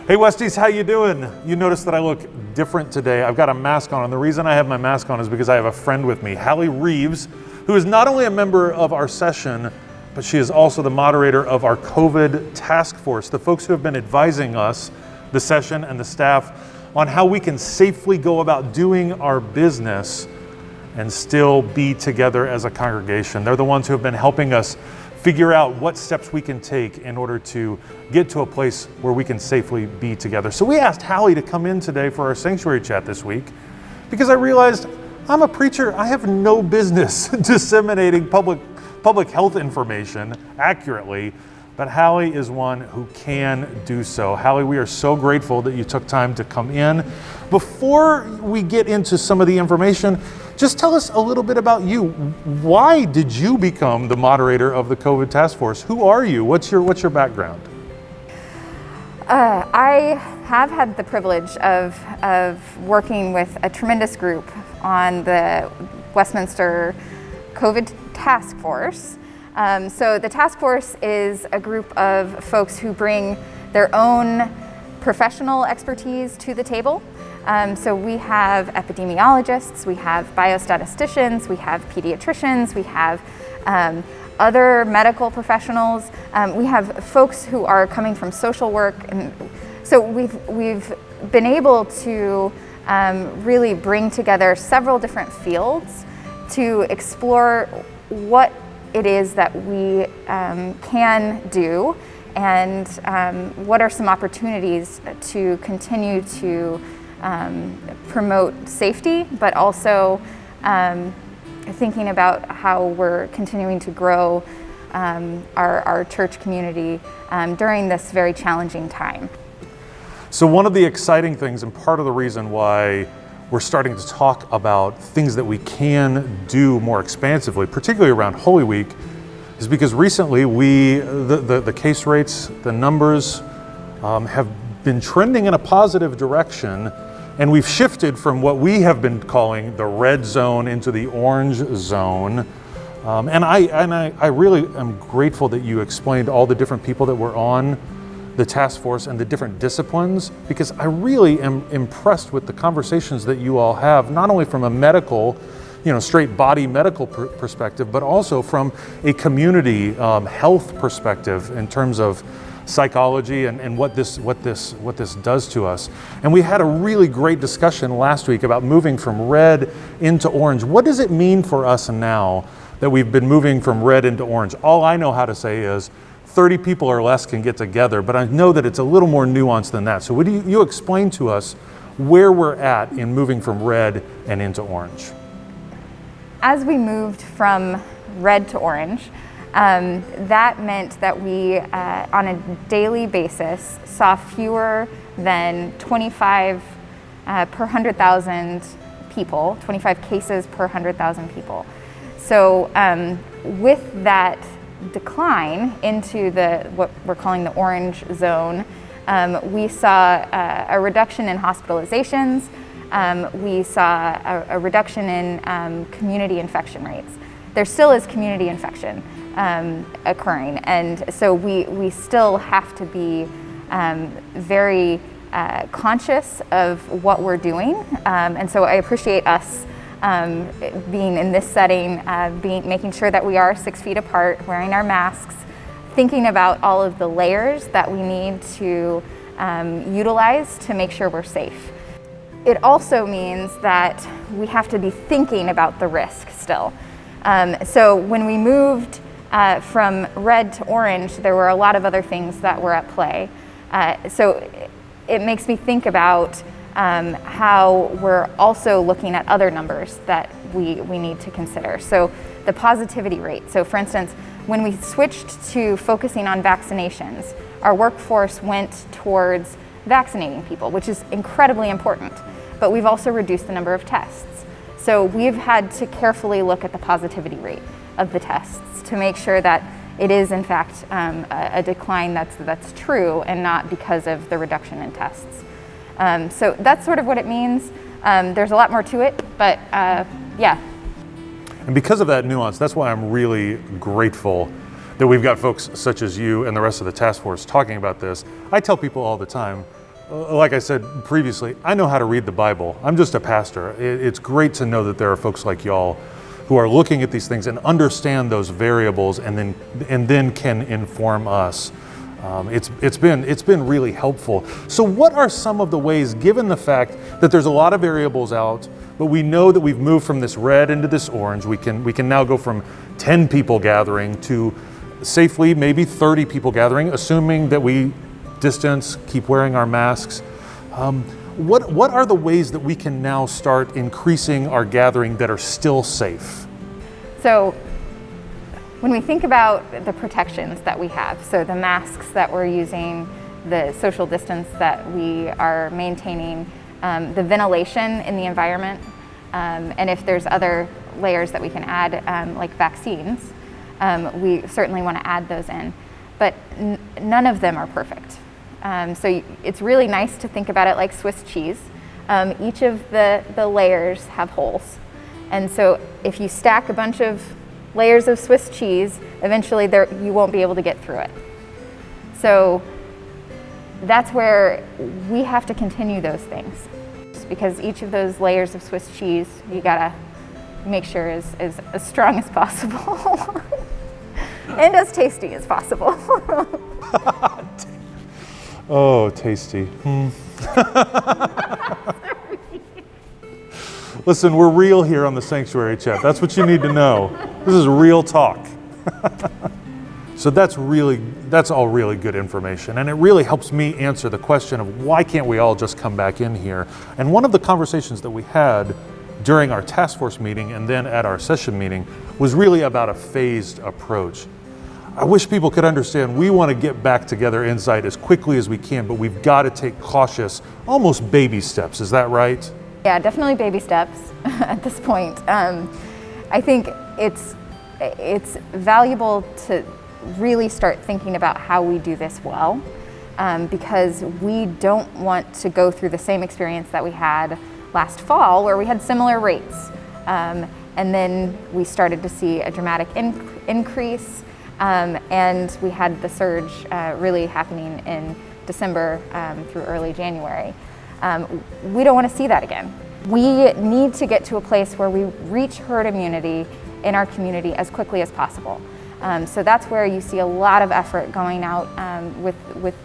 Hey Westies, how you doing? You notice that I look different today. I've got a mask on, and the reason I have my mask on is because I have a friend with me, Hallie Reeves, who is not only a member of our session, but she is also the moderator of our COVID task force, the folks who have been advising us, the session and the staff, on how we can safely go about doing our business and still be together as a congregation. They're the ones who have been helping us figure out what steps we can take in order to get to a place where we can safely be together. So we asked Hallie to come in today for our sanctuary chat this week because I realized I'm a preacher. I have no business disseminating public health information accurately, but Hallie is one who can do so. Hallie, we are so grateful that you took time to come in. Before we get into some of the information, just tell us a little bit about you. Why did you become the moderator of the COVID task force? Who are you? What's your background? I have had the privilege of working with a tremendous group on the Westminster COVID task force. So the task force is a group of folks who bring their own professional expertise to the table. So we have epidemiologists, we have biostatisticians, we have pediatricians, we have other medical professionals. We have folks who are coming from social work, and so we've been able to really bring together several different fields to explore what it is that we can do and what are some opportunities to continue to promote safety, but also thinking about how we're continuing to grow our church community during this very challenging time. So one of the exciting things, and part of the reason why we're starting to talk about things that we can do more expansively, particularly around Holy Week, is because recently the case rates, the numbers have been trending in a positive direction, and we've shifted from what we have been calling the red zone into the orange zone. And I really am grateful that you explained all the different people that were on the task force and the different disciplines, because I really am impressed with the conversations that you all have, not only from a medical, straight body medical perspective, but also from a community health perspective in terms of psychology and what this does to us. And we had a really great discussion last week about moving from red into orange. What does it mean for us now that we've been moving from red into orange? All I know how to say is 30 people or less can get together, but I know that it's a little more nuanced than that. So would you explain to us where we're at in moving from red and into orange? As we moved from red to orange, that meant that we, on a daily basis, saw fewer than 25 per 100,000 people, 25 cases per 100,000 people. So with that decline into what we're calling the orange zone, we saw a reduction in hospitalizations. We saw a reduction in community infection rates. There still is community infection occurring, and so we still have to be very conscious of what we're doing. And so I appreciate us being in this setting, making sure that we are 6 feet apart, wearing our masks, thinking about all of the layers that we need to utilize to make sure we're safe. It also means that we have to be thinking about the risk still. So when we moved from red to orange, there were a lot of other things that were at play. So it makes me think about how we're also looking at other numbers that we need to consider. So the positivity rate. So for instance, when we switched to focusing on vaccinations, our workforce went towards vaccinating people, which is incredibly important, but we've also reduced the number of tests. So we've had to carefully look at the positivity rate of the tests to make sure that it is in fact a decline that's true and not because of the reduction in tests. So that's sort of what it means. There's a lot more to it, but yeah. And because of that nuance, that's why I'm really grateful that we've got folks such as you and the rest of the task force talking about this. I tell people all the time, like I said previously, I know how to read the Bible. I'm just a pastor. It's great to know that there are folks like y'all who are looking at these things and understand those variables, and then can inform us. It's been really helpful. So what are some of the ways, given the fact that there's a lot of variables out, but we know that we've moved from this red into this orange, we can now go from 10 people gathering to safely maybe 30 people gathering, assuming that we distance, keep wearing our masks. What are the ways that we can now start increasing our gathering that are still safe? So when we think about the protections that we have, so the masks that we're using, the social distance that we are maintaining, the ventilation in the environment, and if there's other layers that we can add, like vaccines, we certainly want to add those in. But none of them are perfect. So it's really nice to think about it like Swiss cheese. Each of the layers have holes. And so if you stack a bunch of layers of Swiss cheese, eventually you won't be able to get through it. So that's where we have to continue those things, because each of those layers of Swiss cheese, you gotta make sure is as strong as possible and as tasty as possible. Oh, tasty. Listen, we're real here on the Sanctuary Chat. That's what you need to know. This is real talk. So that's all really good information, and it really helps me answer the question of why can't we all just come back in here? And one of the conversations that we had during our task force meeting and then at our session meeting was really about a phased approach. I wish people could understand we want to get back together inside as quickly as we can, but we've got to take cautious, almost baby steps. Is that right? Yeah, definitely baby steps at this point. I think it's valuable to really start thinking about how we do this well, because we don't want to go through the same experience that we had last fall, where we had similar rates. And then we started to see a dramatic increase, and we had the surge really happening in December through early January. We don't want to see that again. We need to get to a place where we reach herd immunity in our community as quickly as possible. So that's where you see a lot of effort going out with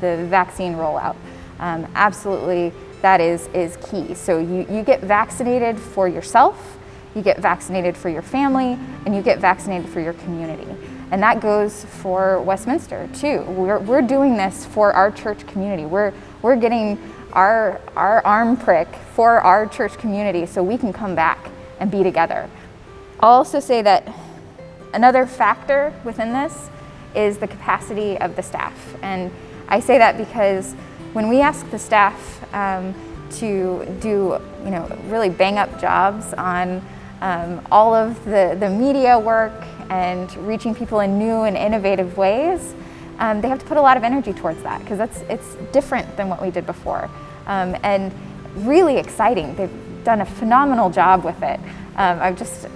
the vaccine rollout. Absolutely, that is key. So you get vaccinated for yourself, you get vaccinated for your family, and you get vaccinated for your community. And that goes for Westminster too. We're doing this for our church community. We're getting our arm prick for our church community so we can come back and be together. I'll also say that another factor within this is the capacity of the staff. And I say that because when we ask the staff to do, really bang up jobs on all of the media work and reaching people in new and innovative ways, they have to put a lot of energy towards that, because it's different than what we did before, and really exciting. They've done a phenomenal job with it. I've just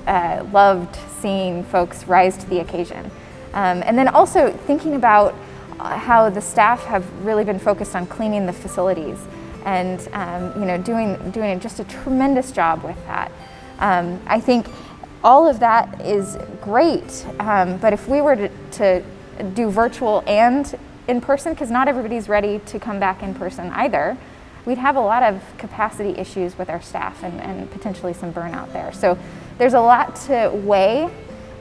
loved seeing folks rise to the occasion. And then also thinking about how the staff have really been focused on cleaning the facilities and doing just a tremendous job with that. I think all of that is great, but if we were to do virtual and in person, because not everybody's ready to come back in person either, we'd have a lot of capacity issues with our staff and potentially some burnout there. So there's a lot to weigh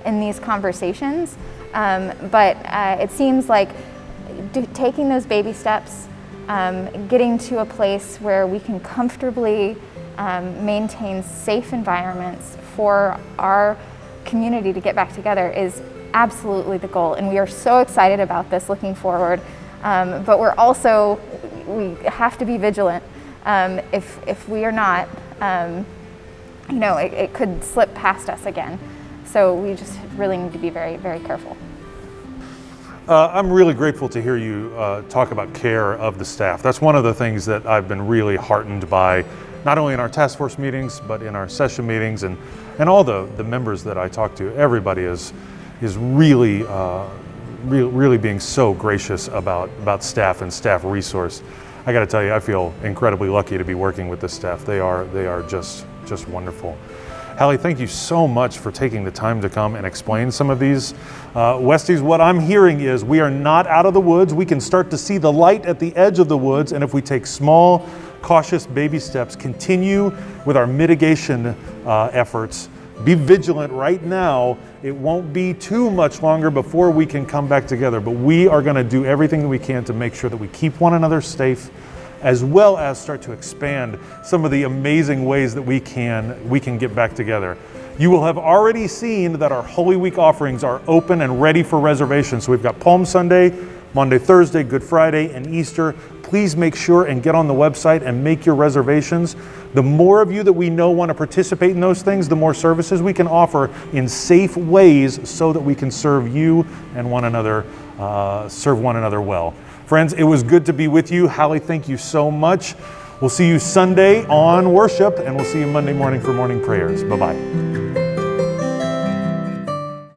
in these conversations, but it seems like taking those baby steps, getting to a place where we can comfortably maintain safe environments for our community to get back together is absolutely the goal. And we are so excited about this, looking forward. But we have to be vigilant. If we are not, it could slip past us again. So we just really need to be very, very careful. I'm really grateful to hear you talk about care of the staff. That's one of the things that I've been really heartened by, not only in our task force meetings, but in our session meetings and all the members that I talk to. Everybody is really being so gracious about staff and staff resource. I got to tell you, I feel incredibly lucky to be working with this staff. They are just wonderful. Hallie, thank you so much for taking the time to come and explain some of these. Westies, what I'm hearing is we are not out of the woods. We can start to see the light at the edge of the woods, and if we take small, cautious baby steps, continue with our mitigation efforts, be vigilant right now, it won't be too much longer before we can come back together. But we are going to do everything that we can to make sure that we keep one another safe, as well as start to expand some of the amazing ways that we can get back together. You will have already seen that our Holy Week offerings are open and ready for reservation. So we've got Palm Sunday, Monday, Thursday, Good Friday, and Easter. Please make sure and get on the website and make your reservations. The more of you that we know want to participate in those things, the more services we can offer in safe ways so that we can serve you and one another, serve one another well. Friends, it was good to be with you. Hallie, thank you so much. We'll see you Sunday on worship, and we'll see you Monday morning for morning prayers. Bye-bye.